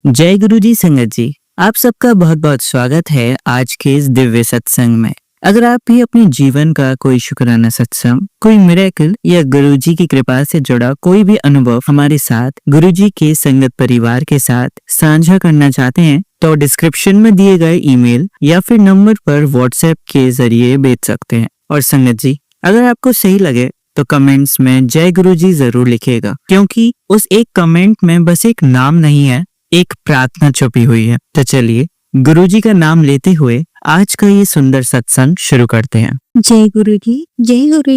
जय गुरु जी संगत जी, आप सबका बहुत बहुत स्वागत है आज के इस दिव्य सत्संग में। अगर आप भी अपने जीवन का कोई शुक्राना सत्संग, कोई मिरेकल या गुरु जी की कृपा से जुड़ा कोई भी अनुभव हमारे साथ गुरु जी के संगत परिवार के साथ साझा करना चाहते हैं तो डिस्क्रिप्शन में दिए गए ईमेल या फिर नंबर पर व्हाट्सएप के जरिए भेज सकते हैं। और संगत जी, अगर आपको सही लगे तो कमेंट्स में जय गुरु जी जरूर लिखिएगा, क्योंकि उस एक कमेंट में बस एक नाम नहीं है, एक प्रार्थना छुपी हुई है। तो चलिए गुरुजी का नाम लेते हुए आज का ये सुंदर सत्संग शुरू करते हैं। जय गुरु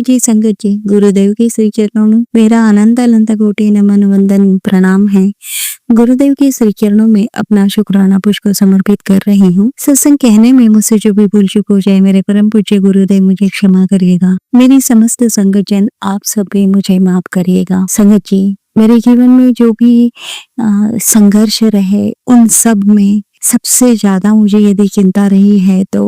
जी संगत जी, गुरुदेव के श्री चरणों में मेरा अनंत अनंत कोटि नमन वंदन प्रणाम है। गुरुदेव के श्री चरणों में अपना शुक्राना पुष्प समर्पित कर रही हूँ। सत्संग कहने में मुझसे जो भी भूल चूक हो जाए, मेरे परम पूज्य गुरुदेव मुझे क्षमा करिएगा। मेरी समस्त संगत जन आप सब भी मुझे माफ करिएगा। संगत जी, मेरे जीवन में जो भी संघर्ष रहे, उन सब में सबसे ज्यादा मुझे यदि चिंता रही है तो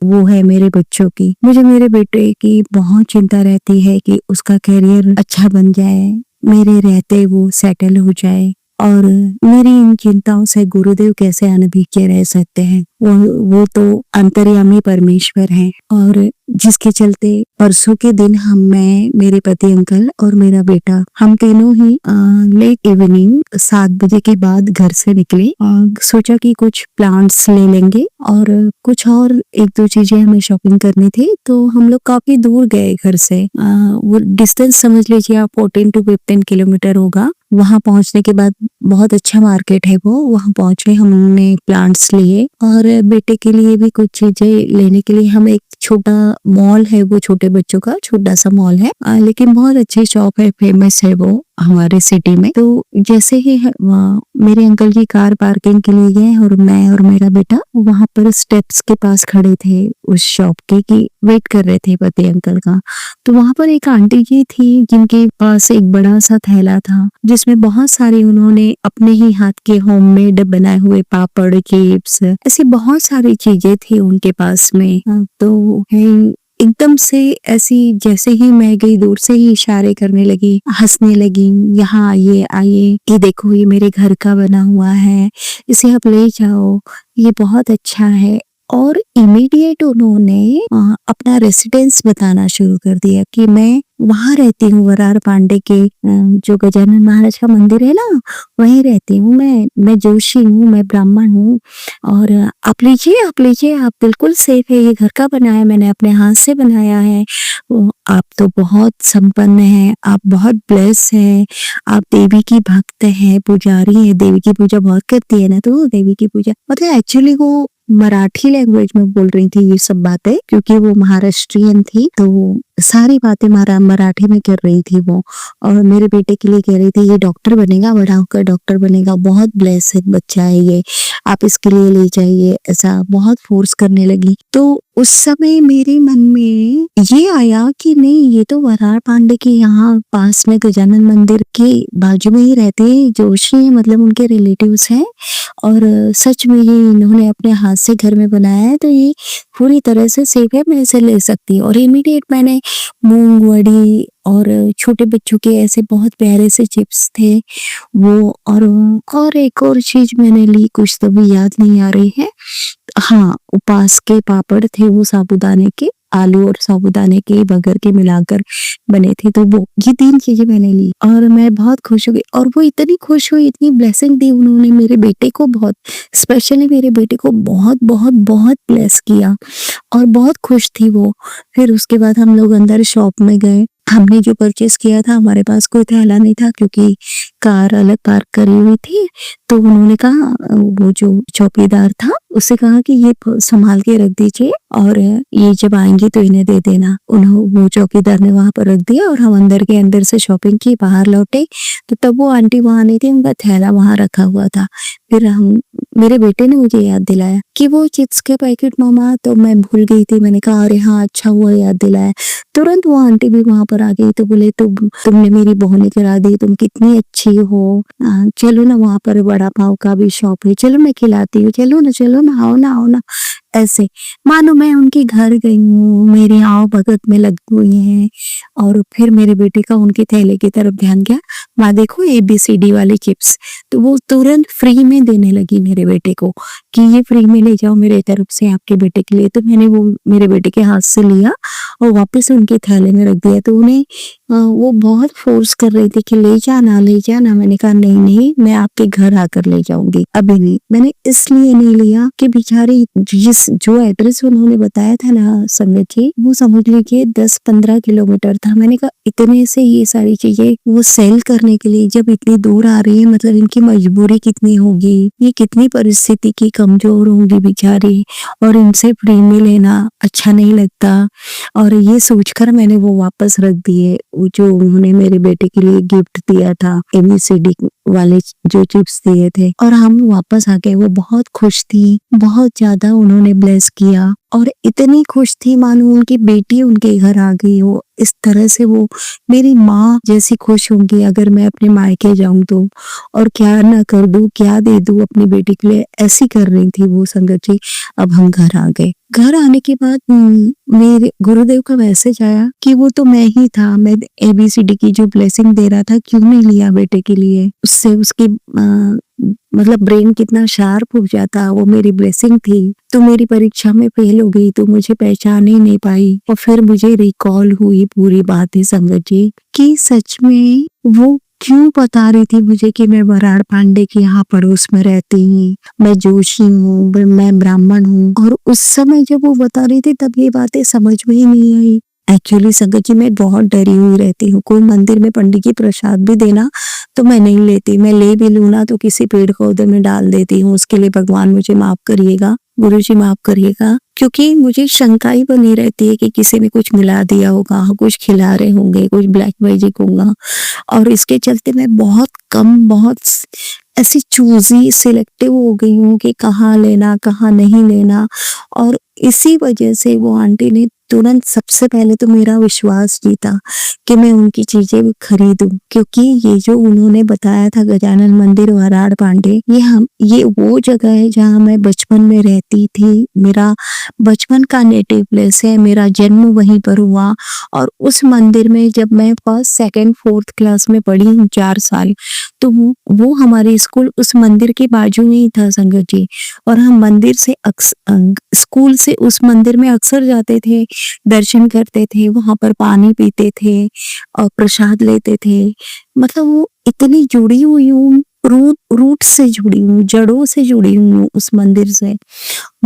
वो है मेरे बच्चों की। मुझे मेरे बेटे की बहुत चिंता रहती है कि उसका करियर अच्छा बन जाए, मेरे रहते वो सेटल हो जाए। और मेरी इन चिंताओं से गुरुदेव कैसे अनभिज्ञ रह सकते हैं। वो तो अंतर्यामी परमेश्वर है। और जिसके चलते परसों के दिन मैं, मेरे पति अंकल और मेरा बेटा, हम तीनों ही लेट इवनिंग 7 बजे के बाद घर से निकले और सोचा कि कुछ प्लांट्स ले लेंगे और कुछ और 1-2 चीजें हमें शॉपिंग करनी थी। तो हम लोग काफी दूर गए घर से। वो डिस्टेंस समझ लीजिए आप 14 to 15 किलोमीटर होगा। वहां पहुंचने के बाद बहुत अच्छा मार्केट है वो, वहां पहुंचे, हमने प्लांट्स लिए और बेटे के लिए भी कुछ चीजें लेने के लिए हम एक छोटा मॉल है, वो छोटे बच्चों का छोटा सा मॉल है, लेकिन बहुत अच्छी शॉप है, फेमस है वो हमारे सिटी में। तो जैसे ही मेरे अंकल जी कार पार्किंग के लिए गए और मैं और मेरा बेटा वहां पर स्टेप्स के पास खड़े थे उस शॉप के, कि वेट कर रहे थे पति अंकल का। तो वहां पर एक आंटी जी थी जिनके पास एक बड़ा सा थैला था जिसमें बहुत सारी उन्होंने अपने ही हाथ के होममेड बनाए हुए पापड़, चिप्स, ऐसी बहुत सारी चीजें थी उनके पास में। तो एकदम से ऐसी, जैसे ही मैं गई दूर से ही इशारे करने लगी, हंसने लगी, यहाँ आइए आइए, ये देखो ये मेरे घर का बना हुआ है, इसे आप ले जाओ, ये बहुत अच्छा है। और इमीडिएट उन्होंने अपना रेसिडेंस बताना शुरू कर दिया कि मैं वहां रहती हूँ, वरार पांडे के जो गजानन महाराज का मंदिर है ना, वहीं रहती हूँ मैं जोशी हूँ, मैं ब्राह्मण हूँ, और आप लीजिए आप बिल्कुल सेफ है, ये घर का बना है, मैंने अपने हाथ से बनाया है। आप तो बहुत संपन्न हैं, आप बहुत ब्लेस हैं, आप देवी की भक्त हैं, पुजारी है, देवी की पूजा बहुत करती है ना, तो देवी की पूजा, मतलब एक्चुअली वो मराठी लैंग्वेज में बोल रही थी ये सब बातें, क्योंकि वो महाराष्ट्रियन थी, तो सारी बातें मराठी में कर रही थी वो। और मेरे बेटे के लिए कह रही थी ये डॉक्टर बनेगा, बड़ा होकर डॉक्टर बनेगा, बहुत ब्लेस्ड बच्चा है ये, आप इसके लिए ले जाइए, ऐसा बहुत फोर्स करने लगी। तो उस समय मेरे मन में ये आया कि नहीं, ये तो वरार पांडे के यहाँ पास में गजानन मंदिर के बाजू में ही रहते हैं, जोशी है, मतलब उनके रिलेटिव्स हैं, और सच में ये इन्होंने अपने हाथ से घर में बनाया है, तो ये पूरी तरह से सेफ है, मैं इसे ले सकती हूँ। और इमीडिएट मैंने मूंग वड़ी और छोटे बच्चों के ऐसे बहुत प्यारे से चिप्स थे वो, और एक और चीज मैंने ली, कुछ तो भी याद नहीं आ रही है। हाँ, उपास के पापड़ थे वो, साबूदाने के, आलू और साबूदाने के बगर के मिलाकर बने थे, तो वो ये 3 चीजें मैंने ली और मैं बहुत खुश हो गई। और वो इतनी खुश हुई, इतनी ब्लेसिंग दी उन्होंने मेरे बेटे को, बहुत स्पेशली मेरे बेटे को बहुत बहुत बहुत ब्लेस किया और बहुत खुश थी वो। फिर उसके बाद हम लोग अंदर शॉप में गए, हमने जो परचेस किया था, हमारे पास कोई थैला नहीं था क्योंकि कार अलग पार्क करी हुई थी। तो उन्होंने कहा, वो जो चौकीदार था उससे कहा कि ये संभाल के रख दीजिए और ये जब आएंगे तो इन्हें दे देना। वो चौकीदार ने वहां पर रख दिया और हम अंदर से शॉपिंग की, बाहर लौटे तो तब वो आंटी वहां नहीं थी, उनका थैला वहां रखा हुआ था। फिर मेरे बेटे ने मुझे याद दिलाया कि वो चिप्स के पैकेट मामा, तो मैं भूल गई थी। मैंने कहा अरे हाँ, अच्छा हुआ याद दिलाया। तुरंत वो आंटी भी वहां पर आ गई, तो बोले तुमने मेरी बहू करा दी, तुम कितनी अच्छी हो, चलो ना, वहां पर बड़ा पाव का भी शॉप है, चलो मैं खिलाती हूँ, चलो ना आओ ना। ऐसे मानो मैं उनके घर गई हूँ, मेरे आओ भगत में लगी हुई हैं। और फिर मेरे बेटे का उनके थैले की तरफ ध्यान गया, माँ देखो ABCD वाले चिप्स। तो वो तुरंत फ्री में देने लगी मेरे बेटे को कि ये फ्री में ले जाओ मेरे तरफ से आपके बेटे के लिए। तो मैंने वो मेरे बेटे के हाथ से लिया और वापस उनके थैले में रख दिया। तो उन्हें वो बहुत फोर्स कर रही थी कि ले जाना ले जाना। मैंने कहा नहीं नहीं, मैं आपके घर आकर ले जाऊंगी, अभी नहीं। मैंने इसलिए नहीं लिया कि बेचारी जिस जो एड्रेस उन्होंने बताया था ना संगत जी, वो समझ लीजिए 10-15 किलोमीटर था। मैंने कहा इतने से ये सारी चीजें वो सेल करने के लिए जब इतनी दूर आ रही है, मतलब इनकी मजबूरी कितनी होगी, ये कितनी परिस्थिति की कमजोर होंगी बेचारी, और इनसे फ्री में लेना अच्छा नहीं लगता। और ये सोचकर मैंने वो वापस रख दिए, वो जो उन्होंने मेरे बेटे के लिए गिफ्ट दिया था, ABCD वाले जो चिप्स दिए थे। और हम वापस आ गए। वो बहुत खुश थी, बहुत ज्यादा उन्होंने ब्लेस किया और इतनी खुश थी मानो उनकी बेटी उनके घर आ गई हो। इस तरह से वो मेरी माँ जैसी खुश होंगी अगर मैं अपने मायके जाऊं तो। और क्या ना कर दूं, क्या दे दूं अपनी बेटी के लिए, ऐसी कर रही थी वो संगत जी। अब हम घर आ गए। घर आने के बाद मेरे गुरुदेव का मैसेज आया कि वो तो मैं ही था, मैं ABCD की जो ब्लेसिंग दे रहा था, क्यों नहीं लिया बेटे के लिए। उससे उसकी मतलब ब्रेन कितना शार्प हो जाता, वो मेरी ब्लेसिंग थी। तो मेरी परीक्षा में फेल हो गई तो मुझे पहचान ही नहीं पाई। और फिर मुझे रिकॉल हुई पूरी बातें संगत जी कि सच में वो क्यों बता रही थी मुझे कि मैं बराड़ पांडे के यहाँ पड़ोस में रहती हूँ, मैं जोशी हूँ, मैं ब्राह्मण हूँ। और उस समय जब वो बता रही थी तब ये बातें समझ में ही नहीं आई। एक्चुअली संगत जी मैं बहुत डरी हुई रहती हूँ। कोई मंदिर में पंडित जी प्रसाद भी देना तो मैं नहीं लेती, मैं ले भी लूँ ना तो किसी पेड़ पौधे में डाल देती हूँ। उसके लिए भगवान मुझे माफ करिएगा, गुरु जी माफ करिएगा, क्योंकि मुझे शंका ही बनी रहती है कि किसी ने कुछ मिला दिया होगा, कुछ खिला रहे होंगे, कुछ ब्लैक मैजिक होगा। और इसके चलते मैं बहुत ऐसी चूजी सिलेक्टिव हो गई हूँ कि कहाँ लेना कहाँ नहीं लेना। और इसी वजह से वो आंटी ने तुरंत सबसे पहले तो मेरा विश्वास जीता कि मैं उनकी चीजें खरीदूं, क्योंकि ये जो उन्होंने बताया था गजानन मंदिर वराड़ पांडे, ये वो जगह है जहाँ मैं बचपन में रहती थी। मेरा बचपन का नेटिव प्लेस है, मेरा जन्म वहीं पर हुआ। और उस मंदिर में जब मैं फर्स्ट सेकंड फोर्थ क्लास में पढ़ी हूँ 4 साल, तो वो हमारे स्कूल उस मंदिर के बाजू में ही था संगत जी। और हम मंदिर से स्कूल से उस मंदिर में अक्सर जाते थे, दर्शन करते थे, वहां पर पानी पीते थे और प्रसाद लेते थे। मतलब वो इतनी जुड़ी हुई हूँ, रूट से जुड़ी हूँ, जड़ों से जुड़ी हूँ उस मंदिर से।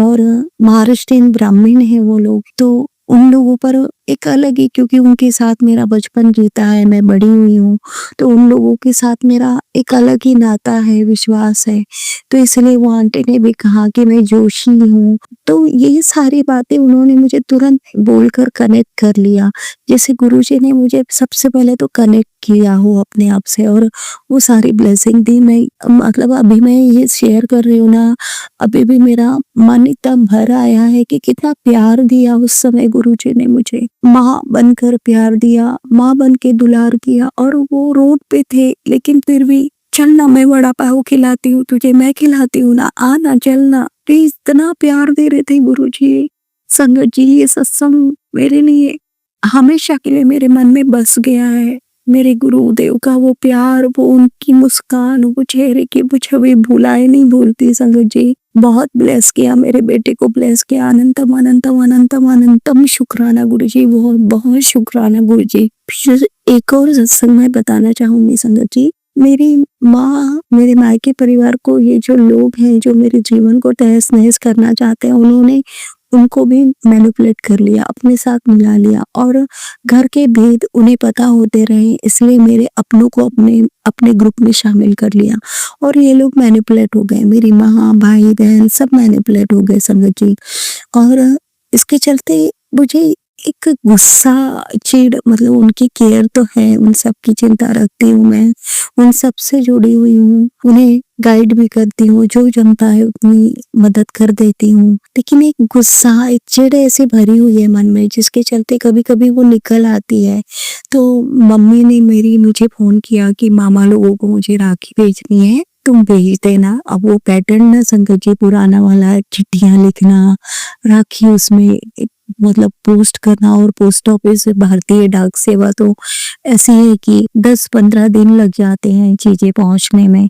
और महाराष्ट्रीयन ब्राह्मण है वो लोग, तो उन लोगों पर एक अलग ही, क्योंकि उनके साथ मेरा बचपन बीता है, मैं बड़ी हुई हूँ, तो उन लोगों के साथ मेरा एक अलग ही नाता है, विश्वास है। तो इसलिए वो आंटी ने भी कहा कि मैं जोशी हूँ। तो ये सारी बातें उन्होंने मुझे तुरंत बोलकर कनेक्ट कर लिया, जैसे गुरुजी ने मुझे सबसे पहले तो कनेक्ट किया हो अपने आप से और वो सारी ब्लेसिंग दी। मैं मतलब अभी मैं ये शेयर कर रही हूँ ना, अभी भी मेरा मन इतना भर आया है कि कितना प्यार दिया उस समय गुरुजी ने मुझे। माँ बनकर प्यार दिया, माँ बन के दुलार किया। और वो रोड पे थे लेकिन फिर भी, चल ना मैं वड़ा पाव खिलाती हूँ तुझे, मैं खिलाती हूँ ना, आना चलना, प्लीज, इतना प्यार दे रहे थे गुरुजी। संगत जी ये सत्संग मेरे लिए हमेशा के लिए मेरे मन में बस गया है। मेरे गुरुदेव का वो प्यार, वो उनकी मुस्कान, वो चेहरे की वो छवि भुलाए नहीं भूलती संगत जी। बहुत ब्लेस किया, मेरे बेटे को ब्लेस किया। अनंतम अनंतम अनंतम अनंतम शुक्राना गुरुजी, बहुत बहुत शुक्राना गुरुजी। फिर एक और सत्संग मैं बताना चाहूंगी संगत जी। मेरी माँ, मेरे मायके परिवार को, ये जो लोग हैं जो मेरे जीवन को तहस नहस करना चाहते हैं, उन्होंने उनको भी मैनिपुलेट कर लिया, अपने साथ मिला लिया। और घर के भेद उन्हें पता होते रहे, इसलिए मेरे अपनों को अपने ग्रुप में शामिल कर लिया और ये लोग मैनिपुलेट हो गए। मेरी माँ, भाई, बहन सब मैनिपुलेट हो गए संगत जी। और इसके चलते मुझे एक गुस्सा, चिढ़, मतलब उनकी केयर तो है, उन सब की चिंता रखती हूँ मैं, उन सब से जुड़ी हुई हूँ, उन्हें गाइड भी करती हूँ, जो जमता है उतनी मदद कर देती हूँ। लेकिन एक गुस्सा, एक चिढ़ ऐसी भरी हुई है मन में, जिसके चलते कभी कभी वो निकल आती है। तो मम्मी ने मुझे फोन किया कि मामा लोगों को मुझे राखी भेजनी है, तुम भेज देना। अब वो पैटर्न ना संगत जी पुराना वाला, चिट्ठियाँ लिखना, राखी उसमें मतलब पोस्ट करना, और पोस्ट ऑफिस भारतीय डाक सेवा तो ऐसी है कि 10-15 दिन लग जाते हैं चीज़ें पहुँचने में।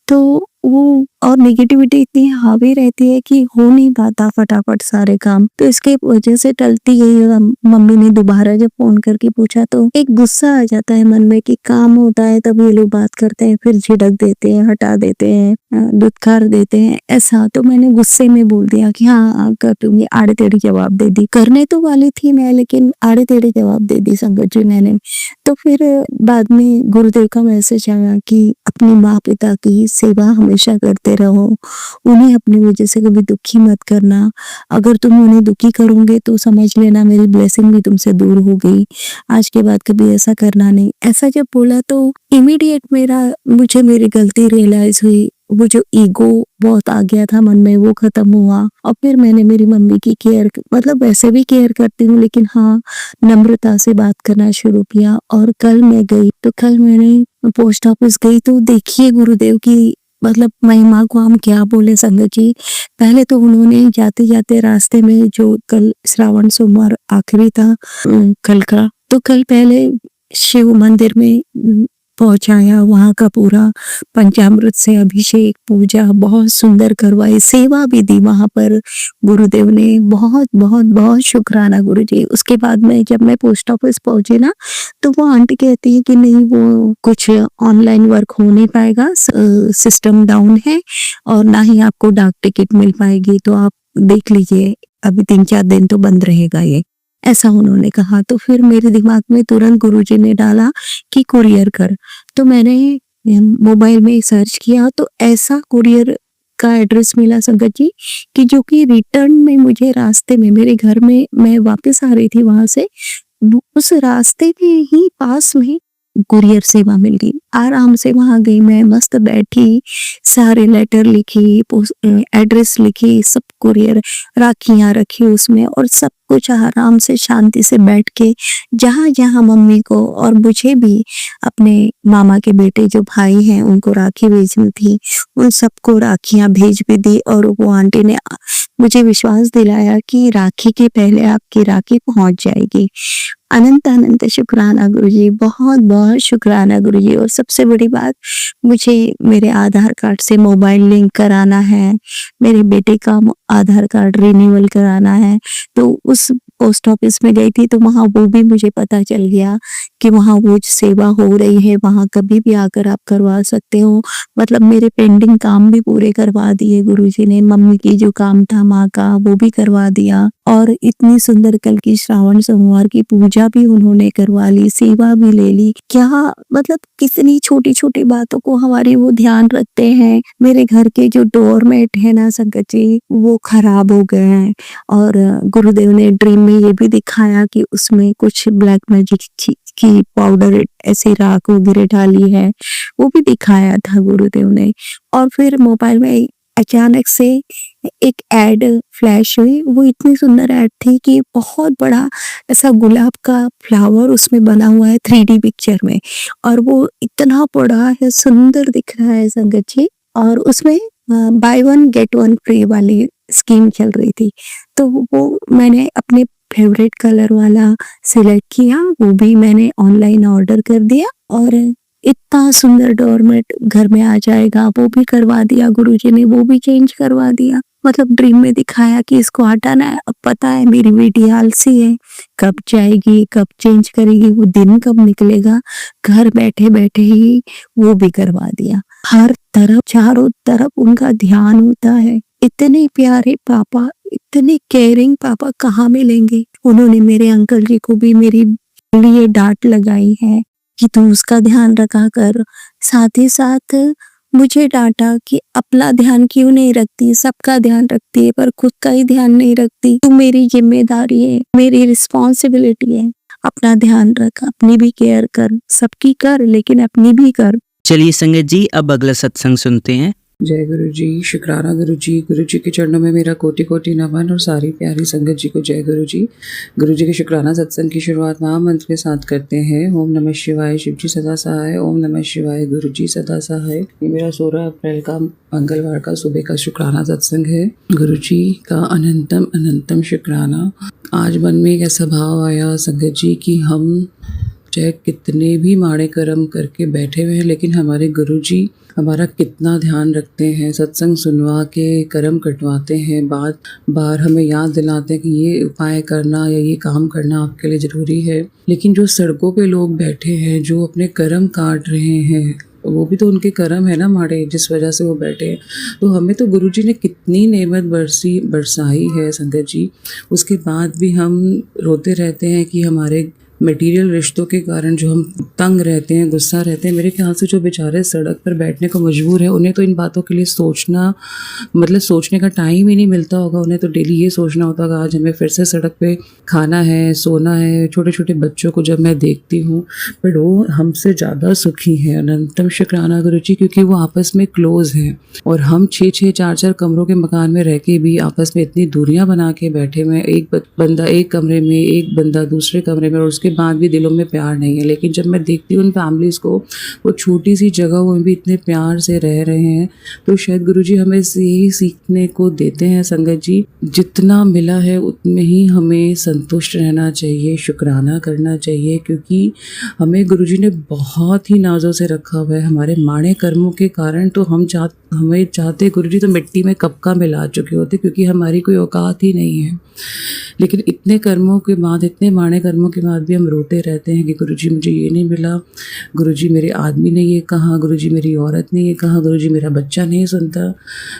तो वो और नेगेटिविटी इतनी हावी रहती है कि हो नहीं पाता फटाफट सारे काम, तो इसके वजह से टलती गई। मम्मी ने दोबारा जब फ़ोन करके पूछा तो एक गुस्सा आ जाता है मन में कि काम होता है तब ये लोग बात करते हैं, फिर झिड़क देते हैं, हटा देते हैं, दुत्कार देते हैं, ऐसा। तो मैंने गुस्से में बोल दिया कि हाँ, कर दूँगी, आड़े-टेढ़े जवाब दे दी। करने तो वाली थी मैं, लेकिन आड़े-टेढ़े जवाब दे दी संगत जी मैंने। तो फिर बाद में गुरुदेव का मैसेज आया कि अपने माँ-पिता की सेवा हमेशा करते रहो, उन्हें अपनी वजह से कभी दुखी मत करना। अगर तुम उन्हें दुखी करोगे तो समझ लेना मेरी ब्लेसिंग भी तुमसे दूर हो गई। आज के बाद कभी ऐसा करना नहीं। ऐसा जब बोला तो इमीडिएट मुझे मेरी गलती रियलाइज़ हुई। वो जो ईगो बहुत आ गया था मन में, वो खत्म हुआ, और फिर मैंने मेरी मम्मी की केयर, मतलब वैसे भी केयर करती हूँ, लेकिन हाँ, नम्रता से बात करना शुरू किया। और कल मैंने पोस्ट ऑफिस गई तो देखिए गुरुदेव की मतलब महिमा को हम क्या बोले संगत जी। पहले तो उन्होंने जाते-जाते रास्ते में, जो कल श्रावण सोमवार आखिरी था कल का, तो कल पहले शिव मंदिर में पहुँचाया, वहाँ का पूरा पंचामृत से अभिषेक, पूजा बहुत सुंदर करवाई, सेवा भी दी वहाँ पर गुरुदेव ने। बहुत बहुत बहुत शुक्राना गुरुजी। उसके बाद में जब मैं पोस्ट ऑफिस पहुँची ना, तो वो आंटी कहती है कि नहीं, वो कुछ ऑनलाइन वर्क हो नहीं पाएगा, सिस्टम डाउन है, और ना ही आपको डाक टिकट मिल पाएगी, तो आप देख लीजिए, अभी 3-4 दिन तो बंद रहेगा ये, ऐसा उन्होंने कहा। तो फिर मेरे दिमाग में तुरंत गुरुजी ने डाला कि कुरियर कर। तो मैंने मोबाइल में सर्च किया तो ऐसा कुरियर का एड्रेस मिला संगत जी, कि जो कि रिटर्न में मुझे रास्ते में, मेरे घर में मैं वापस आ रही थी वहां से, उस रास्ते में ही पास में कुरियर सेवा मिल गई। आराम से वहां गई, मैं मस्त बैठी, सारे लेटर लिखी, एड्रेस लिखी, सब कुरियर, राखियां रखी उसमें, और सब कुछ आराम से शांति से बैठ के जहां जहां मम्मी को और मुझे भी, अपने मामा के बेटे जो भाई हैं उनको राखी भेजनी थी, उन सबको राखियां भेज भी दी। और वो आंटी ने मुझे विश्वास दिलाया कि राखी के पहले आपकी राखी पहुंच जाएगी। अनंत अनंत शुक्राना गुरुजी, बहुत बहुत शुक्राना गुरुजी। और सबसे बड़ी बात, मुझे मेरे आधार कार्ड से मोबाइल लिंक कराना है, मेरे बेटे का आधार कार्ड रिन्यूअल कराना है, तो उस पोस्ट ऑफिस में गई थी, तो वहाँ वो भी मुझे पता चल गया कि वहाँ वो सेवा हो रही है, वहाँ कभी भी आकर आप करवा सकते हो। मतलब मेरे पेंडिंग काम भी पूरे करवा दिए गुरुजी ने, मम्मी की जो काम था माँ का वो भी करवा दिया, और इतनी सुंदर कल की श्रावण सोमवार की पूजा भी उन्होंने करवा ली, सेवा भी ले ली। क्या मतलब कितनी छोटी छोटी बातों को हमारी वो ध्यान रखते हैं। मेरे घर के जो डोरमेट है ना संगत जी, वो खराब हो गए हैं, और गुरुदेव ने ड्रीम में ये भी दिखाया कि उसमें कुछ ब्लैक मैजिक की पाउडर, ऐसी राख वगैरह डाली है, वो भी दिखाया था गुरुदेव ने। और फिर मोबाइल में अचानक से एक एड फ्लैश हुई, वो इतनी सुंदर एड थी कि बहुत बड़ा ऐसा गुलाब का फ्लावर उसमें बना हुआ है 3D पिक्चर में, और वो इतना बड़ा है, सुंदर दिख रहा है संगत जी। और उसमें बाय 1 गेट 1 फ्री वाली स्कीम चल रही थी, तो वो मैंने अपने फेवरेट कलर वाला सिलेक्ट किया, वो भी मैंने ऑनलाइन ऑर्डर कर दिया, और इतना सुंदर डोरमेट घर में आ जाएगा, वो भी करवा दिया गुरुजी ने, वो भी चेंज करवा दिया। मतलब ड्रीम में दिखाया कि इसको हटाना है। अब पता है मेरी बेटी आलसी है, कब जाएगी, कब चेंज करेगी, वो दिन कब निकलेगा, घर बैठे बैठे ही वो भी करवा दिया। हर तरफ, चारों तरफ उनका ध्यान होता है। इतने प्यारे पापा, इतने केयरिंग पापा कहाँ मिलेंगे। उन्होंने मेरे अंकल जी को भी मेरी लिए डांट लगाई है कि तू उसका ध्यान रखा कर, साथ ही साथ मुझे डांटा कि अपना ध्यान क्यों नहीं रखती, सबका ध्यान रखती है पर खुद का ही ध्यान नहीं रखती। तू मेरी जिम्मेदारी है, मेरी रिस्पॉन्सिबिलिटी है, अपना ध्यान रख, अपनी भी केयर कर, सबकी कर लेकिन अपनी भी कर। चलिए संगत जी, अब अगला सत्संग सुनते हैं। जय गुरु जी, शुक्राना गुरु जी के चरणों में मेरा कोटि कोटि नमन और सारी प्यारी संगत जी को जय गुरु जी। गुरु जी के शुक्राना सत्संग की शुरुआत महामंत्र के साथ करते हैं। ओम नमः शिवाय, शिव जी सदा सहाय। ओम नमः शिवाय, गुरु जी सदा सहाय। ये मेरा 16 अप्रैल का मंगलवार का सुबह का शुक्राना सत्संग है। गुरु जी का अनंतम अनंतम शुक्राना। आज मन में एक ऐसा भाव आया संगत जी कि हम चाहे कितने भी माड़े कर्म करके बैठे हुए हैं, लेकिन हमारे गुरु जी हमारा कितना ध्यान रखते हैं, सत्संग सुनवा के कर्म कटवाते हैं, बार बार हमें याद दिलाते हैं कि ये उपाय करना या ये काम करना आपके लिए ज़रूरी है। लेकिन जो सड़कों पे लोग बैठे हैं, जो अपने कर्म काट रहे हैं, वो भी तो उनके कर्म है ना माड़े, जिस वजह से वो बैठे हैं। तो हमें तो गुरु जी ने कितनी नेमत बरसाई है संगत जी, उसके बाद भी हम रोते रहते हैं कि हमारे मटेरियल रिश्तों के कारण जो हम तंग रहते हैं, गुस्सा रहते हैं। मेरे ख्याल से जो बेचारे सड़क पर बैठने को मजबूर है, उन्हें तो इन बातों के लिए सोचने का टाइम ही नहीं मिलता होगा। उन्हें तो डेली ये सोचना होता होगा आज हमें फिर से सड़क पे खाना है, सोना है। छोटे छोटे बच्चों को जब मैं देखती हूँ, बट वो हमसे ज़्यादा सुखी है। अनंतम शुक्राना गुरु जी, क्योंकि वो आपस में क्लोज हैं और हम 6-6, 4-4 कमरों के मकान में रह के भी आपस में इतनी दूरियां बना के बैठे हुए हैं। एक बंदा एक कमरे में, एक बंदा दूसरे कमरे में, और उसके बाद भी दिलों में प्यार नहीं है। लेकिन जब मैं देखती हूँ उन फैमिलीज़ को, वो छोटी सी जगह में भी इतने प्यार से रह रहे हैं, तो शायद गुरु जी हमें यही सीखने को देते हैं संगत जी, जितना मिला है उतने ही हमें संतुष्ट रहना चाहिए, शुक्राना करना चाहिए, क्योंकि हमें गुरु जी ने बहुत ही नाजों से रखा हुआ है। हमारे माड़े कर्मों के कारण तो हमें चाहते गुरु जी तो मिट्टी में कब का मिला चुके होते, क्योंकि हमारी कोई औकात ही नहीं है। लेकिन इतने कर्मों के बाद, इतने माड़े कर्मों के बाद भी हम रोते रहते हैं कि गुरु जी मुझे ये नहीं मिला, गुरु जी मेरे आदमी ने ये कहा, गुरु जी मेरी औरत ने ये कहा, गुरु जी मेरा बच्चा नहीं सुनता।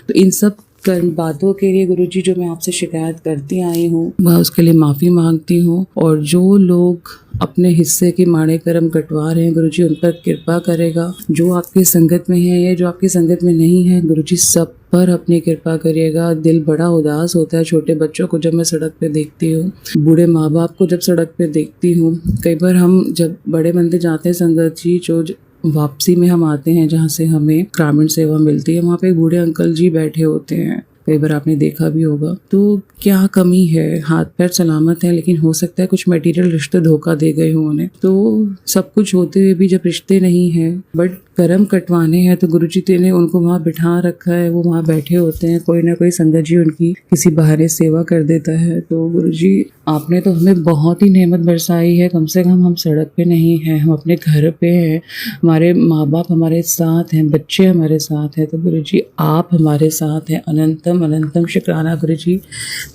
तो इन सब बातों के लिए गुरु जी जो मैं आपसे शिकायत करती आई हूँ, मैं उसके लिए माफ़ी मांगती हूँ। और जो लोग अपने हिस्से के माड़े कर्म कटवा रहे हैं, गुरु जी उन पर कृपा करेगा। जो आपकी संगत में है या जो आपकी संगत में नहीं है, गुरु जी सब पर अपनी कृपा करिएगा। दिल बड़ा उदास होता है छोटे बच्चों को जब मैं सड़क पे देखती हूँ, बूढ़े माँ बाप को जब सड़क पे देखती हूँ। कई बार हम जब बड़े मंदिर जाते हैं संगत जी, जो वापसी में हम आते हैं जहाँ से हमें ग्रामीण सेवा मिलती है, वहाँ पे बूढ़े अंकल जी बैठे होते हैं। कई बार आपने देखा भी होगा। तो क्या कमी है, हाथ पैर सलामत है, लेकिन हो सकता है कुछ मटेरियल रिश्ते धोखा दे गए हों उन्हें। तो सब कुछ होते हुए भी जब रिश्ते नहीं हैं बट कर्म कटवाने हैं, तो गुरु जी ने उनको वहाँ बिठा रखा है, वो वहाँ बैठे होते हैं। कोई ना कोई संगत जी उनकी किसी बहाने सेवा कर देता है। तो गुरु जी आपने तो हमें बहुत ही नेमत बरसाई है। कम से कम हम सड़क पे नहीं हैं, हम अपने घर पे हैं, हमारे माँ बाप हमारे साथ हैं, बच्चे हमारे साथ हैं। तो गुरु जी आप हमारे साथ हैं। अनंतम अनंतम शुक्राना गुरु जी।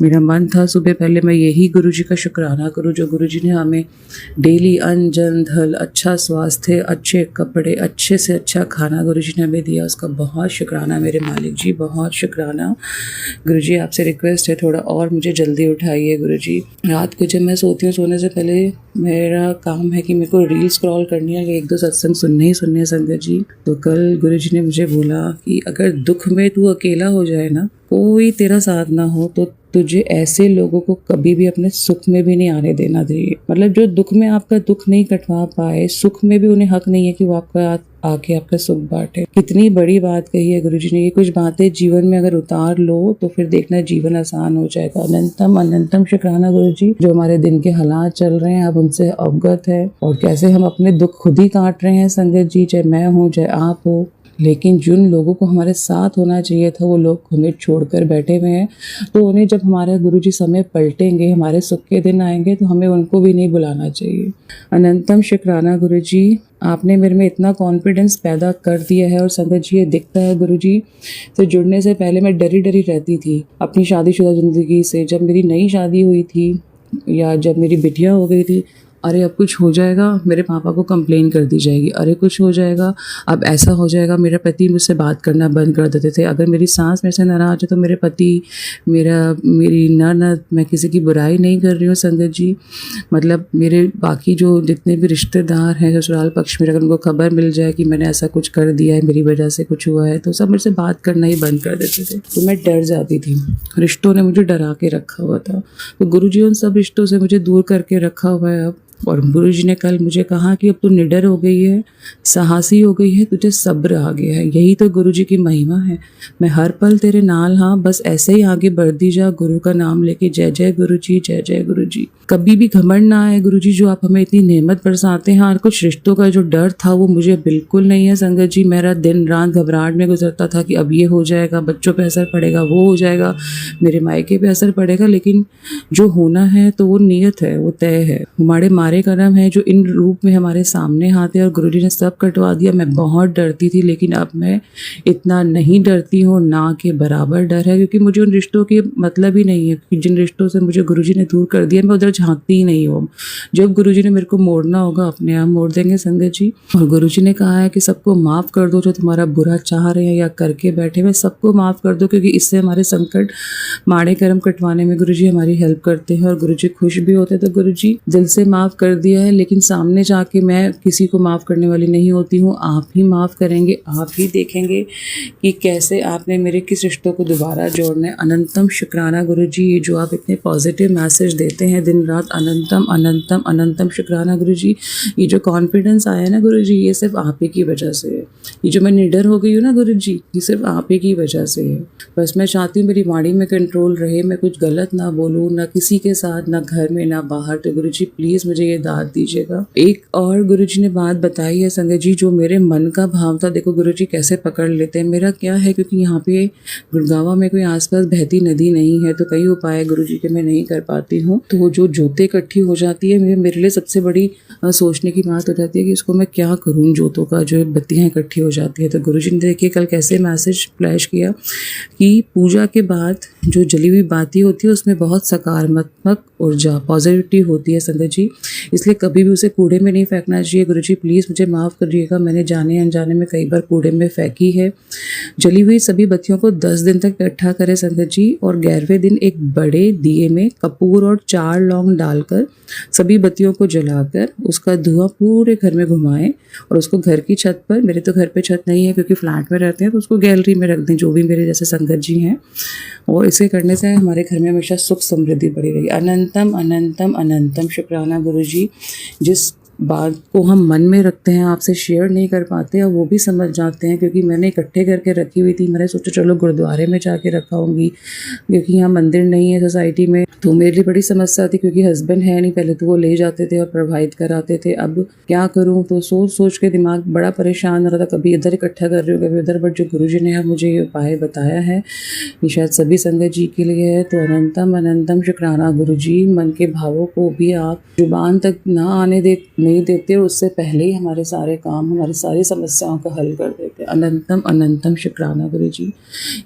मेरा मन था सुबह पहले मैं यही गुरु जी का शुक्राना करूँ, जो गुरु जी ने हमें डेली अन्न जल धल, अच्छा स्वास्थ्य, अच्छे कपड़े, अच्छे से अच्छा खाना गुरु जी ने हमें दिया। उसका बहुत शुक्राना मेरे मालिक जी, बहुत शुक्राना। गुरु जी आपसे रिक्वेस्ट है थोड़ा और मुझे जल्दी उठाइए गुरु जी। रात को जब मैं सोती हूँ, सोने से पहले मेरा काम है कि मेरे को रील स्क्रॉल करनी है, 1-2 सत्संग सुनने ही संगत जी। तो कल गुरु जी ने मुझे बोला कि अगर दुख में तू अकेला हो जाए ना, कोई तेरा साथ ना हो, तो तुझे ऐसे लोगों को कभी भी अपने सुख में भी नहीं आने देना चाहिए। मतलब जो दुख में आपका दुख नहीं कटवा पाए, सुख में भी उन्हें हक नहीं है कि वो आपका आके आपका सुख बांटे। कितनी बड़ी बात कही है गुरु जी ने। ये कुछ बातें जीवन में अगर उतार लो तो फिर देखना जीवन आसान हो जाएगा। अनंतम अनंतम शुक्राना गुरु जी, जो हमारे दिन के हालात चल रहे हैं आप उनसे अवगत है, और कैसे हम अपने दुख खुद ही काट रहे हैं संगत जी, चाहे मैं हूँ चाहे आप हो। लेकिन जिन लोगों को हमारे साथ होना चाहिए था, वो लोग हमें छोड़कर बैठे हुए हैं। तो उन्हें जब हमारे गुरु जी समय पलटेंगे, हमारे सुख के दिन आएंगे, तो हमें उनको भी नहीं बुलाना चाहिए। अनंतम शुक्राना गुरु जी, आपने मेरे में इतना कॉन्फिडेंस पैदा कर दिया है। और संगत जी ये दिखता है गुरु जी से जुड़ने से पहले मैं डरी डरी रहती थी अपनी शादीशुदा ज़िंदगी से। जब मेरी नई शादी हुई थी या जब मेरी बिटिया हो गई थी, अरे अब कुछ हो जाएगा, मेरे पापा को कंप्लेन कर दी जाएगी, अरे कुछ हो जाएगा, अब ऐसा हो जाएगा। मेरे पति मुझसे बात करना बंद कर देते थे। अगर मेरी सास मेरे से नाराज है तो मेरे पति, मेरी ननद, मैं किसी की बुराई नहीं कर रही हूँ संगत जी, मतलब मेरे बाकी जो जितने भी रिश्तेदार हैं ससुराल पक्ष में, अगर उनको खबर मिल जाए कि मैंने ऐसा कुछ कर दिया है, मेरी वजह से कुछ हुआ है, तो सब मेरे से बात करना ही बंद कर देते थे। तो मैं डर जाती थी, रिश्तों ने मुझे डरा के रखा हुआ था। तो गुरु जी उन सब रिश्तों से मुझे दूर करके रखा हुआ है अब। और गुरु जी ने कल मुझे कहा कि अब तू निडर हो गई है, साहसी हो गई है, तुझे सब्र आ गया है। यही तो गुरु जी की महिमा है। मैं हर पल तेरे नाल हाँ, बस ऐसे ही आगे बढ़ती जा गुरु का नाम लेके। जय जय गुरु जी, जय जय गुरु जी। कभी भी घमंड ना आए गुरु जी, जो आप हमें इतनी नेमत बरसाते हैं। और कुछ रिश्तों का जो डर था वो मुझे बिल्कुल नहीं है संगत जी। मेरा दिन रात घबराहट में गुजरता था कि अब ये हो जाएगा, बच्चों पे असर पड़ेगा, वो हो जाएगा, मेरे मायके पे असर पड़ेगा। लेकिन जो होना है तो वो नियत है, वो तय है। हमारे मारे कर्म है जो इन रूप में हमारे सामने आते हैं। और गुरु जी ने सब कटवा दिया। मैं बहुत डरती थी, लेकिन अब मैं इतना नहीं डरती हूँ, ना के बराबर डर है। क्योंकि मुझे उन रिश्तों की मतलब ही नहीं है कि जिन रिश्तों से मुझे गुरु जी ने दूर कर दिया, मैं उधर झांकती ही नहीं हूँ। जब गुरु जी ने मेरे को मोड़ना होगा अपने आप मोड़ देंगे संगत जी। और गुरु जी ने कहा है कि सबको माफ़ कर दो जो तुम्हारा बुरा चाह रहे हैं या करके बैठे हुए, सबको माफ़ कर दो। क्योंकि इससे हमारे संकट माड़े कर्म कटवाने में गुरु जी हमारी हेल्प करते हैं और गुरु जी खुश भी होते हैं। तो गुरु जी दिल से माफ़ कर दिया है, लेकिन सामने जाके मैं किसी को माफ़ करने वाली नहीं होती हूँ। आप ही माफ़ करेंगे, आप ही देखेंगे कि कैसे आपने मेरे किस रिश्तों को दोबारा जोड़ना है। अनंतम शुक्राना गुरु जी, ये जो आप इतने पॉजिटिव मैसेज देते हैं दिन रात, अनंतम अनंतम अनंतम शुक्राना गुरु जी। ये जो कॉन्फिडेंस आया है ना गुरु जी, ये सिर्फ आप ही की वजह से है। ये जो मैं निडर हो गई हूँ ना गुरु जी, ये सिर्फ आप ही की वजह से है। बस मैं चाहती हूँ मेरी वाणी में कंट्रोल रहे, मैं कुछ गलत ना बोलूँ, ना किसी के साथ, ना घर में ना बाहर। तो गुरु जी प्लीज़ मुझे ये दाद दीजिएगा। एक और गुरु जी ने बात बताई है संगत जी, जो मेरे मन का भाव था। देखो गुरु जी कैसे पकड़ लेते हैं। मेरा क्या है, क्योंकि यहाँ पे गुड़गावा में कोई आसपास बहती नदी नहीं है, तो कई उपाय गुरु जी के मैं नहीं कर पाती हूँ। तो जो जोतें इकट्ठी हो जाती है, मेरे लिए सबसे बड़ी सोचने की बात हो जाती है कि इसको मैं क्या करूँ। जोतों का जो बत्तियाँ इकट्ठी हो जाती है, तो गुरु जी ने देखिए कल कैसे मैसेज फ्लैश किया कि पूजा के बाद जो जली हुई बाती होती है उसमें बहुत सकारात्मक ऊर्जा पॉजिटिविटी होती है संगत जी। इसलिए कभी भी उसे कूड़े में नहीं फेंकना चाहिए। गुरु जी प्लीज़ मुझे माफ़ करिएगा, मैंने जाने अनजाने में कई बार कूड़े में फेंकी है। जली हुई सभी बत्तियों को 10 दिन तक इकट्ठा करें संगत जी, और 11वें दिन एक बड़े दिए में कपूर और 4 लौंग डालकर सभी बत्तियों को जलाकर उसका धुआं पूरे घर में घुमाएं और उसको घर की छत पर, मेरे तो घर पे छत नहीं है क्योंकि फ्लैट में रहते हैं, तो उसको गैलरी में रख दें जो भी मेरे जैसे संगत जी हैं। और इसे करने से हमारे घर में हमेशा सुख समृद्धि बढ़ी रही। अनंतम अनंतम अनंतम शुक्राना गुरु जी। जिस बात को हम मन में रखते हैं, आपसे शेयर नहीं कर पाते, और वो भी समझ जाते हैं। क्योंकि मैंने इकट्ठे करके रखी हुई थी, मैंने सोचा चलो गुरुद्वारे में जाके रखाऊंगी, क्योंकि यहाँ मंदिर नहीं है सोसाइटी में। तो मेरे लिए बड़ी समस्या थी, क्योंकि हस्बैंड है नहीं। पहले तो वो ले जाते थे और प्रोवाइड कराते थे, अब क्या करूँ। तो सोच सोच के दिमाग बड़ा परेशान हो रहा था, कभी इधर इकट्ठा कर रही हूँ, कभी उधर। बट जो गुरु जी ने मुझे ये उपाय बताया है, ये शायद सभी संगत जी के लिए है। तो अनंतम अनंतम शुक्राना गुरु जी। मन के भावों को भी आप जुबान तक ना आने नहीं देते, उससे पहले ही हमारे सारे काम, हमारी सारी समस्याओं का हल कर देते। अनंतम अनंतम शुक्राना गुरु जी।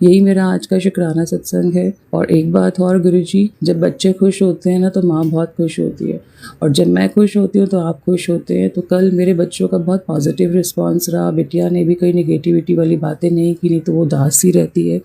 यही मेरा आज का शुक्राना सत्संग है। और एक बात और गुरु जी, जब बच्चे खुश होते हैं ना तो माँ बहुत खुश होती है, और जब मैं खुश होती हूँ तो आप खुश होते हैं। तो कल मेरे बच्चों का बहुत पॉजिटिव रिस्पांस रहा। बिटिया ने भी कोई नेगेटिविटी वाली बातें नहीं की, नहीं तो वो उदास ही रहती है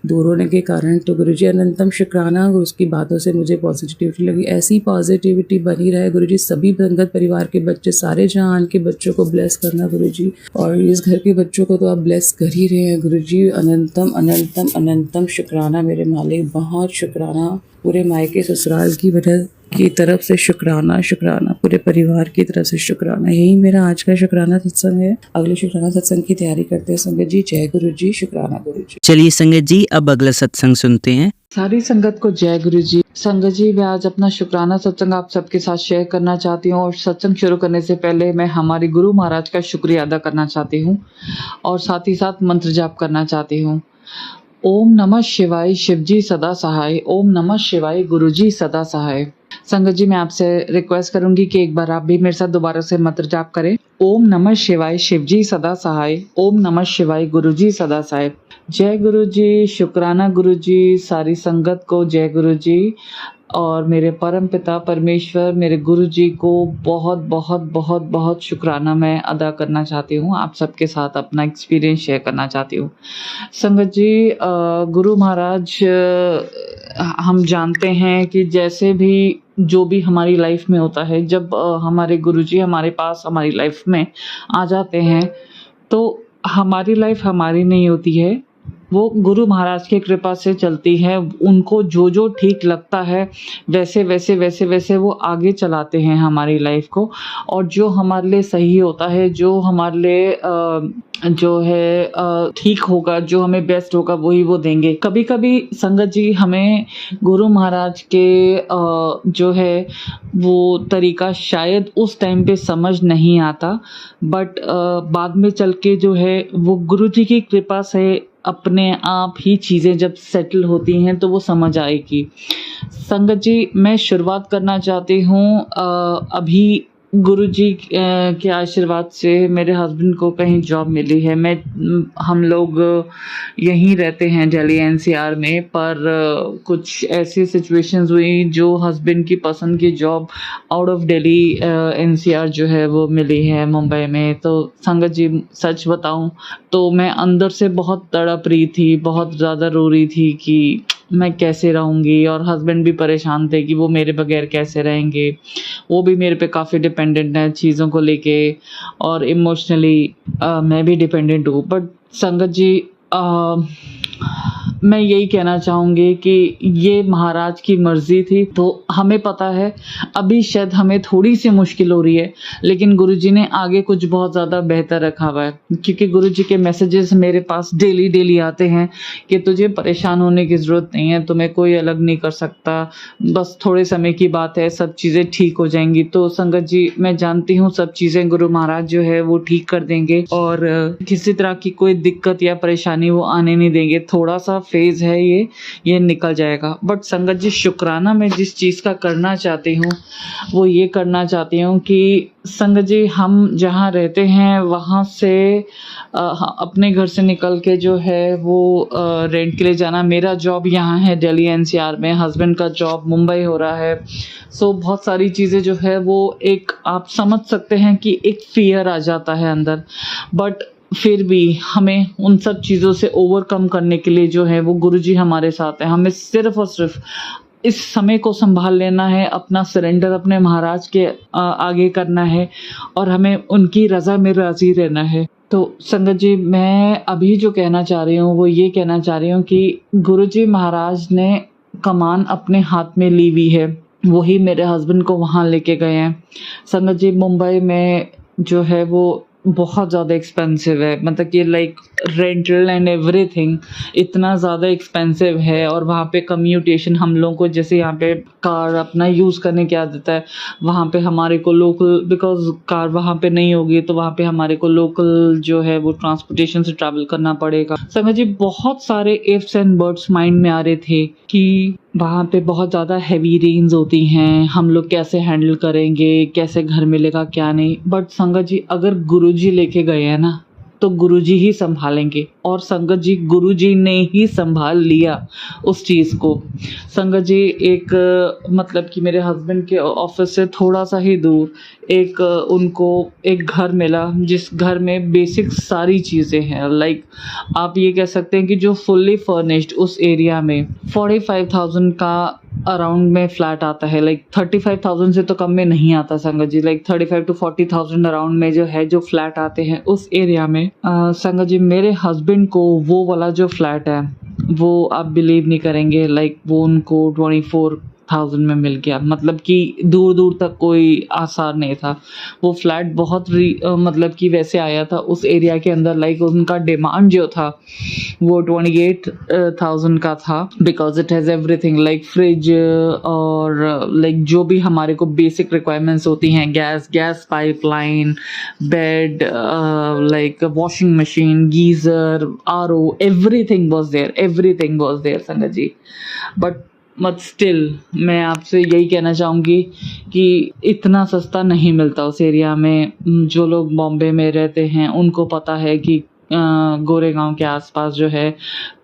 दूर होने के कारण। तो गुरु जी अनंतम शुक्राना, उसकी बातों से मुझे पॉजिटिविटी लगी। ऐसी पॉजिटिविटी बनी रहे गुरु जी। सभी संगत परिवार के बच्चे, सारे जहान के बच्चों को ब्लेस करना गुरु जी, और इस घर के बच्चों को तो आप ब्लेस कर ही रहे हैं गुरु जी। अनंतम अनंतम अनंतम शुक्राना मेरे मालिक, बहुत शुक्राना। पूरे मायके ससुराल की वजह की तरफ से शुक्राना, शुक्राना पूरे परिवार की तरफ से शुक्राना। यही मेरा आज का शुक्राना सत्संग है। अगले शुक्राना सत्संग की तैयारी करते हैं संगत जी। जय गुरु जी, शुक्राना गुरु जी। चलिए संगत जी, अब अगला सत्संग सुनते हैं। सारी संगत को जय गुरु जी। संगत जी, मैं आज अपना शुक्राना सत्संग आप सबके साथ शेयर करना चाहती हूँ। और सत्संग शुरू करने से पहले मैं हमारे गुरु महाराज का शुक्रिया अदा करना चाहती हूँ, और साथ ही साथ मंत्र जाप करना चाहती हूँ। ओम नमः शिवाय, शिवजी सदा सहाय। ओम नमः शिवाय, गुरुजी सदा सहाय। संगत जी, मैं आपसे रिक्वेस्ट करूंगी कि एक बार आप भी मेरे साथ दोबारा से मंत्र जाप करें। ओम नमः शिवाय, शिवजी सदा सहाय। ओम नमः शिवाय, गुरुजी सदा सहाय। जय गुरु जी, शुक्राना गुरु जी। सारी संगत को जय गुरु जी। और मेरे परम पिता परमेश्वर, मेरे गुरु जी को बहुत बहुत बहुत बहुत शुक्राना मैं अदा करना चाहती हूँ। आप सबके साथ अपना एक्सपीरियंस शेयर करना चाहती हूँ। संगत जी, गुरु महाराज, हम जानते हैं कि जैसे भी जो भी हमारी लाइफ में होता है, जब हमारे गुरुजी हमारे पास हमारी लाइफ में आ जाते हैं तो हमारी लाइफ हमारी नहीं होती है, वो गुरु महाराज की कृपा से चलती है। उनको जो जो ठीक लगता है वैसे वो आगे चलाते हैं हमारी लाइफ को, और जो हमारे लिए सही होता है, जो हमारे लिए जो है ठीक होगा, जो हमें बेस्ट होगा, वही वो देंगे। कभी कभी संगत जी हमें गुरु महाराज के जो है वो तरीका शायद उस टाइम पे समझ नहीं आता, बट बाद में चल के जो है वो गुरु जी की कृपा से अपने आप ही चीज़ें जब सेटल होती हैं तो वो समझ आएगी। संगत जी, मैं शुरुआत करना चाहती हूँ अभी गुरुजी के आशीर्वाद से मेरे हस्बैंड को कहीं जॉब मिली है। हम लोग यहीं रहते हैं दिल्ली एनसीआर में, पर कुछ ऐसी सिचुएशंस हुई जो हस्बैंड की पसंद की job out of Delhi NCR जो है वो मिली है मुंबई में। तो संगत जी सच बताऊं तो मैं अंदर से बहुत तड़प रही थी, बहुत ज़्यादा रो रही थी कि मैं कैसे रहूँगी, और हस्बैंड भी परेशान थे कि वो मेरे बगैर कैसे रहेंगे। वो भी मेरे पे काफ़ी डिपेंडेंट है चीज़ों को लेके, और इमोशनली मैं भी डिपेंडेंट हूँ। बट संगत जी मैं यही कहना चाहूँगी कि ये महाराज की मर्ज़ी थी। तो हमें पता है अभी शायद हमें थोड़ी सी मुश्किल हो रही है, लेकिन गुरुजी ने आगे कुछ बहुत ज़्यादा बेहतर रखा हुआ है, क्योंकि गुरुजी के मैसेजेस मेरे पास डेली आते हैं कि तुझे परेशान होने की ज़रूरत नहीं है, तुम्हें कोई अलग नहीं कर सकता, बस थोड़े समय की बात है, सब चीज़ें ठीक हो जाएंगी। तो संगत जी मैं जानती हूँ सब चीज़ें गुरु महाराज जो है वो ठीक कर देंगे, और किसी तरह की कोई दिक्कत या परेशानी वो आने नहीं देंगे। थोड़ा सा फेज है ये निकल जाएगा। बट संगत जी शुक्राना मैं जिस चीज़ का करना चाहती हूँ वो ये करना चाहती हूँ कि संगत जी हम जहाँ रहते हैं वहाँ से अपने घर से निकल के जो है वो रेंट के लिए जाना। मेरा जॉब यहाँ है दिल्ली एनसीआर में, हस्बैंड का जॉब मुंबई हो रहा है। सो बहुत सारी चीज़ें जो है वो एक आप समझ सकते हैं कि एक फियर आ जाता है अंदर, बट फिर भी हमें उन सब चीज़ों से ओवरकम करने के लिए जो है वो गुरुजी हमारे साथ हैं। हमें सिर्फ और सिर्फ इस समय को संभाल लेना है, अपना सरेंडर अपने महाराज के आगे करना है, और हमें उनकी रज़ा में राज़ी रहना है। तो संगत जी मैं अभी जो कहना चाह रही हूँ वो ये कहना चाह रही हूँ कि गुरुजी महाराज ने कमान अपने हाथ में ली हुई है, वही मेरे हस्बैंड को वहाँ लेके गए हैं। संगत जी मुंबई में जो है वो बहुत ज़्यादा एक्सपेंसिव है, मतलब कि लाइक रेंटल एंड एवरीथिंग इतना ज़्यादा एक्सपेंसिव है, और वहाँ पे कम्यूटेशन हम लोगों को जैसे यहाँ पे कार अपना यूज़ करने की आदत है, वहाँ पे हमारे को लोकल, बिकॉज कार वहाँ पे नहीं होगी तो वहाँ पे हमारे को लोकल जो है वो ट्रांसपोर्टेशन से ट्रैवल करना पड़ेगा। समझ जी बहुत सारे इफ्स एंड बट्स माइंड में आ रहे थे कि वहाँ पे बहुत ज़्यादा हैवी रेंज होती हैं, हम लोग कैसे हैंडल करेंगे, कैसे घर मिलेगा क्या नहीं। बट संगत जी अगर गुरुजी लेके गए हैं ना तो गुरुजी ही संभालेंगे, और संगत जी गुरुजी ने ही संभाल लिया उस चीज़ को। संगत जी एक मतलब कि मेरे हस्बैंड के ऑफिस से थोड़ा सा ही दूर एक उनको एक घर मिला, जिस घर में बेसिक सारी चीज़ें हैं। लाइक आप ये कह सकते हैं कि जो फुल्ली फर्निश्ड उस एरिया में 45,000 का अराउंड में फ्लैट आता है। लाइक 35,000 से तो कम में नहीं आता संगत जी, लाइक 35 to 40,000 अराउंड में जो फ्लैट आते हैं उस एरिया में। संगत जी मेरे हस्बैंड को वो वाला जो फ्लैट है वो आप बिलीव नहीं करेंगे, लाइक वो उनको 24,000 में मिल गया। मतलब कि दूर दूर तक कोई आसार नहीं था। वो फ्लैट बहुत मतलब कि वैसे आया था उस एरिया के अंदर, लाइक उनका डिमांड जो था वो 28,000 का था, because it has everything like fridge और लाइक जो भी हमारे को बेसिक रिक्वायरमेंट्स होती हैं, gas pipeline, bed, like washing machine, geyser, RO, everything was there संगत जी। बट स्टिल मैं आपसे यही कहना चाहूँगी कि इतना सस्ता नहीं मिलता उस एरिया में। जो लोग बॉम्बे में रहते हैं उनको पता है कि गोरेगांव के आसपास जो है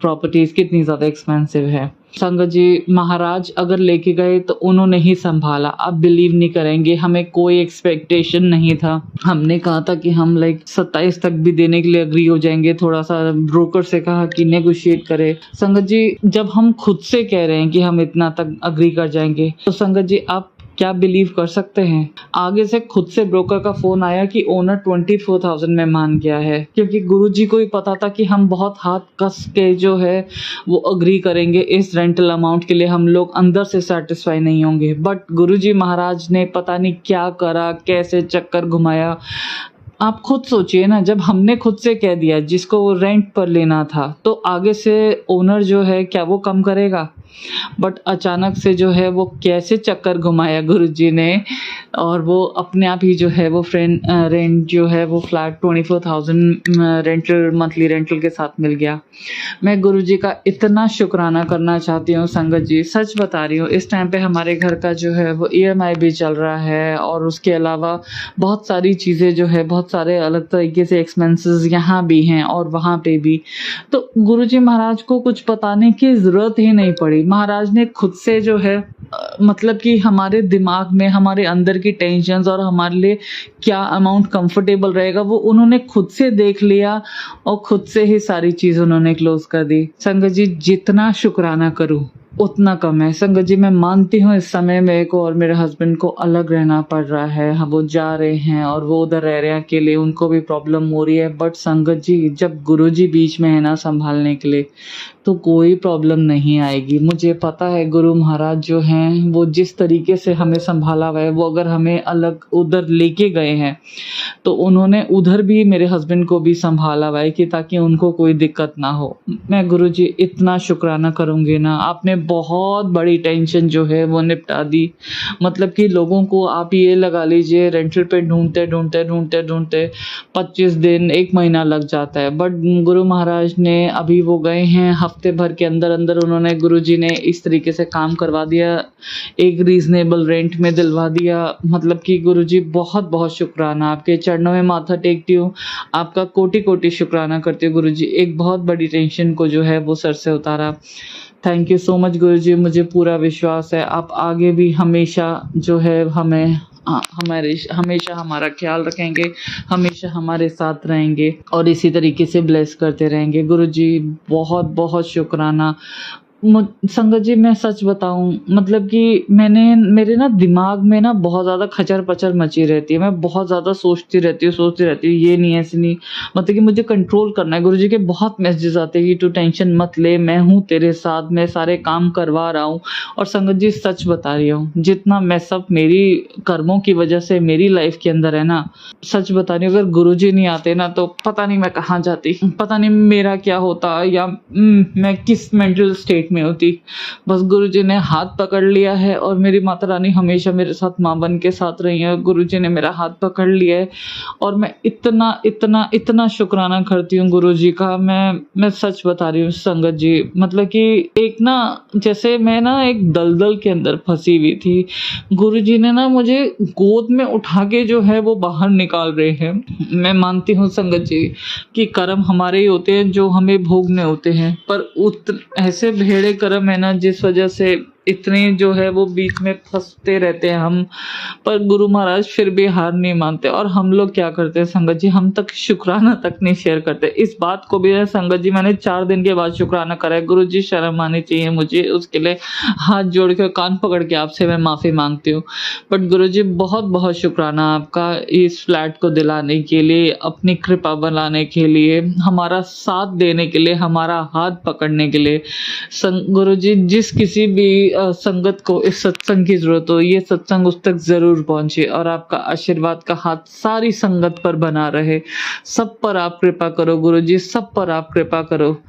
प्रॉपर्टीज़ कितनी ज़्यादा एक्सपेंसिव है। संगत जी महाराज अगर लेके गए तो उन्होंने ही संभाला। आप बिलीव नहीं करेंगे, हमें कोई एक्सपेक्टेशन नहीं था। हमने कहा था कि हम लाइक 27 तक भी देने के लिए अग्री हो जाएंगे, थोड़ा सा ब्रोकर से कहा कि नेगोशिएट करे। संगत जी जब हम खुद से कह रहे हैं कि हम इतना तक अग्री कर जाएंगे तो संगत जी आप क्या बिलीव कर सकते हैं? आगे से खुद से ब्रोकर का फ़ोन आया कि ओनर 24,000 में मान गया है, क्योंकि गुरुजी को ही पता था कि हम बहुत हाथ कस के जो है वो अग्री करेंगे इस रेंटल अमाउंट के लिए, हम लोग अंदर से सेटिस्फाई नहीं होंगे। बट गुरुजी महाराज ने पता नहीं क्या करा, कैसे चक्कर घुमाया। आप खुद सोचिए ना, जब हमने खुद से कह दिया जिसको वो रेंट पर लेना था, तो आगे से ओनर जो है क्या वो कम करेगा? बट अचानक से जो है वो कैसे चक्कर घुमाया गुरुजी ने, और वो अपने आप ही जो है वो रेंट जो है वो फ्लैट 24,000 मंथली रेंटल के साथ मिल गया। मैं गुरुजी का इतना शुक्राना करना चाहती हूँ संगत जी, सच बता रही हूँ। इस टाइम पे हमारे घर का जो है वो EMI भी चल रहा है, और उसके अलावा बहुत सारी चीज़ें जो है, बहुत सारे अलग तरीके से एक्सपेंसेस यहाँ भी हैं और वहाँ पे भी। तो गुरुजी महाराज को कुछ बताने की ज़रूरत ही नहीं पड़ी। महाराज ने खुद से जो है मतलब कि हमारे दिमाग में, हमारे अंदर की टेंशन्स और हमारे लिए क्या अमाउंट कंफर्टेबल रहेगा वो उन्होंने खुद से देख लिया, और खुद से ही सारी चीज़ उन्होंने क्लोज कर दी। संगत जी, जितना शुक्राना करूं उतना कम है। संगत जी, मैं मानती हूँ इस समय मेरे को और मेरे हस्बैंड को अलग रहना पड़ रहा है, हम वो जा रहे हैं और वो उधर रह रहे हैं अकेले, उनको भी प्रॉब्लम हो रही है। बट संगत जी, जब गुरुजी बीच में है ना संभालने के लिए, तो कोई प्रॉब्लम नहीं आएगी। मुझे पता है गुरु महाराज जो हैं वो जिस तरीके से हमें संभाला हुआ है, वो अगर हमें अलग उधर लेके गए हैं तो उन्होंने उधर भी मेरे हस्बैंड को भी संभाला हुआ है कि ताकि उनको कोई दिक्कत ना हो। मैं गुरुजी इतना शुक्राना करूँगी ना, आपने बहुत बड़ी टेंशन जो है वो निपटा दी। मतलब कि लोगों को आप ये लगा लीजिए, रेंटल पे ढूंढते 25 दिन 1 महीना लग जाता है। बट गुरु महाराज ने अभी वो गए हैं, हफ्ते भर के अंदर अंदर उन्होंने, गुरुजी ने इस तरीके से काम करवा दिया, एक रीजनेबल रेंट में दिलवा दिया। मतलब कि गुरुजी बहुत बहुत शुक्राना, आपके चरणों में माथा टेकती हूँ, आपका कोटि कोटि शुक्राना करती हूँ गुरुजी। एक बहुत बड़ी टेंशन को जो है वो सर से उतारा। थैंक यू सो मच गुरुजी, मुझे पूरा विश्वास है आप आगे भी हमेशा जो है हमेशा हमारा ख्याल रखेंगे, हमेशा हमारे साथ रहेंगे और इसी तरीके से ब्लेस करते रहेंगे। गुरुजी बहुत बहुत शुक्राना। संगत जी, मैं सच बताऊं, मतलब कि मेरे ना दिमाग में ना बहुत ज़्यादा खचर पचर मची रहती है। मैं बहुत ज़्यादा सोचती रहती हूँ, ये नहीं ऐसे नहीं, मतलब कि मुझे कंट्रोल करना है। गुरुजी के बहुत मैसेजेस आते हैं कि तू टेंशन मत ले, मैं हूँ तेरे साथ, मैं सारे काम करवा रहा हूँ। और संगत जी, सच बता रही हूँ, जितना मैसअप मेरी कर्मों की वजह से मेरी लाइफ के अंदर है ना, सच बता रही हूँ, अगर गुरुजी नहीं आते ना तो पता नहीं मैं कहाँ जाती, पता नहीं मेरा क्या होता, या मैं किस मेंटल स्टेट में होती। बस गुरुजी ने हाथ पकड़ लिया है, और मेरी माता रानी हमेशा मेरे साथ माँ बन के साथ रही है। गुरुजी ने मेरा हाथ पकड़ लिया है, और मैं इतना इतना इतना शुक्राना करती हूँ गुरुजी का। मैं सच बता रही हूँ संगत जी, मतलब कि एक ना, जैसे मैं ना एक दलदल के अंदर फंसी हुई थी, गुरुजी ने ना मुझे गोद में उठा के जो है वो बाहर निकाल रहे हैं। मैं मानती हूँ संगत जी कि कर्म हमारे ही होते हैं जो हमें भोगने होते हैं, पर ऐसे भेड़े कर्म है ना, जिस वजह से इतने जो है वो बीच में फंसते रहते हैं हम। पर गुरु महाराज फिर भी हार नहीं मानते, और हम लोग क्या करते हैं संगत जी, हम तक शुक्राना तक नहीं शेयर करते। इस बात को भी है संगत जी, मैंने 4 दिन के बाद शुक्राना करा है। गुरु जी, शर्म आनी चाहिए मुझे, उसके लिए हाथ जोड़ के कान पकड़ के आपसे मैं माफ़ी मांगती हूँ। बट गुरु जी, बहुत बहुत शुक्राना आपका इस फ्लैट को दिलाने के लिए, अपनी कृपा बनाने के लिए, हमारा साथ देने के लिए, हमारा हाथ पकड़ने के लिए। गुरु जी, जिस किसी भी संगत को इस सत्संग की जरूरत हो, ये सत्संग उस तक जरूर पहुंचे, और आपका आशीर्वाद का हाथ सारी संगत पर बना रहे। सब पर आप कृपा करो गुरुजी, सब पर आप कृपा करो।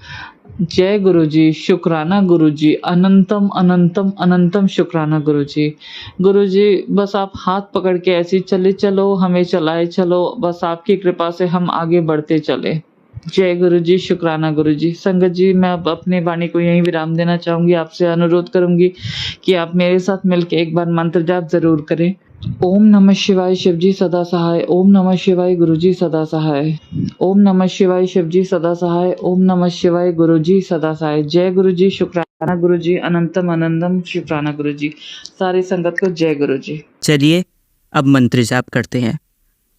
जय गुरुजी, शुक्राना गुरुजी, अनंतम अनंतम अनंतम शुक्राना गुरुजी। गुरुजी, बस आप हाथ पकड़ के ऐसे चले चलो, हमें चलाए चलो, बस आपकी कृपा से हम आगे बढ़ते चले। जय गुरु जी, शुक्राना गुरु जी। संगत जी, मैं अब अपने वाणी को यहीं विराम देना चाहूंगी। आपसे अनुरोध करूंगी कि आप मेरे साथ मिलकर एक बार मंत्र जाप जरूर करें। ओम नमः शिवाय, शिव जी सदा सहाय। ओम नमः शिवाय, गुरु जी सदा सहाय। ओम नमः शिवाय, शिव जी सदा सहाय। ओम नमः शिवाय, गुरु जी सदा सहाय। जय गुरु जी, शुक्राना गुरु जी, अनंतम अनंतम शुक्राना गुरु जी। सारी संगत को जय गुरु जी। चलिए अब मंत्र जाप करते हैं।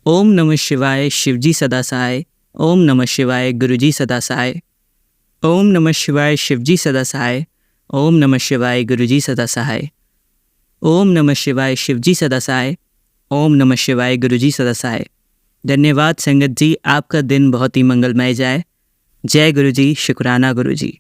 ओम नमः शिवाय, शिव जी सदा सहाय। ओम नमः शिवाय, गुरु जी सदा सहाय। ओम नमः शिवाय, शिव जी सदा सहाय। ओम नमः शिवाय, गुरु जी सदा सहाय। ओम नमः शिवाय शिवजी सदा सहाय। ओम नमः शिवाय गुरुजी सदा सहाय। धन्यवाद संगत जी, आपका दिन बहुत ही मंगलमय जाए। जय गुरुजी, शुक्राना गुरुजी।